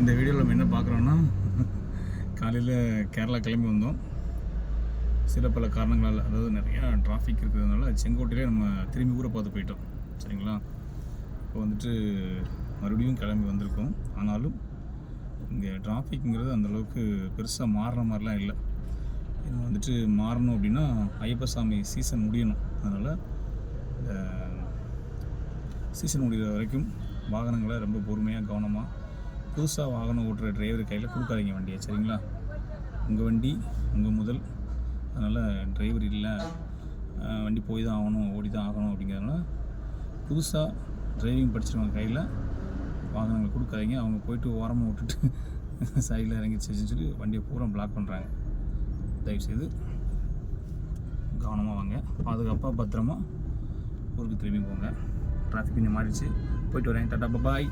இந்த வீடியோவில் நம்ம என்ன பார்க்குறோன்னா, காலையில் கேரளா கிளம்பி வந்தோம். சில பல காரணங்களால், அதாவது நிறையா டிராஃபிக் இருக்கிறதுனால செங்கோட்டையிலே நம்ம திரும்பி ஊரை பார்த்து போயிட்டோம். சரிங்களா? இப்போ வந்துட்டு மறுபடியும் கிளம்பி வந்திருக்கோம். ஆனாலும் இங்கே டிராஃபிக்ங்கிறது அந்தளவுக்கு பெருசாக மாறுற மாதிரிலாம் இல்லை. இது வந்துட்டு மாறணும் அப்படின்னா ஐயப்ப சாமி சீசன் முடியணும். அதனால் சீசன் முடிகிற வரைக்கும் வாகனங்களை ரொம்ப பொறுமையாக கவனமாக, புதுசாக வாகனம் ஓட்டுற டிரைவர் கையில் கொடுக்காதீங்க வண்டியை. சரிங்களா? உங்கள் வண்டி உங்கள் முதல். அதனால் டிரைவர் இல்லை, வண்டி போய் தான் ஆகணும், ஓடி தான் ஆகணும் அப்படிங்கிறதுனால புதுசாக டிரைவிங் படிச்சிருவாங்க கையில் வாகனங்களை கொடுக்காதீங்க. அவங்க போயிட்டு ஓரமாக விட்டுட்டு சைடில் இறங்கிடுச்சுன்னு சொல்லி வண்டியை பூரா பிளாக் பண்ணுறாங்க. தயவுசெய்து கவனமாக வாங்க, பாதுகாப்பாக பத்திரமா ஊருக்கு திரும்பி போங்க. டிராஃபிக் கொஞ்சம் மாறிடுச்சு, போயிட்டு வரேன். டாட்டா, பாய்.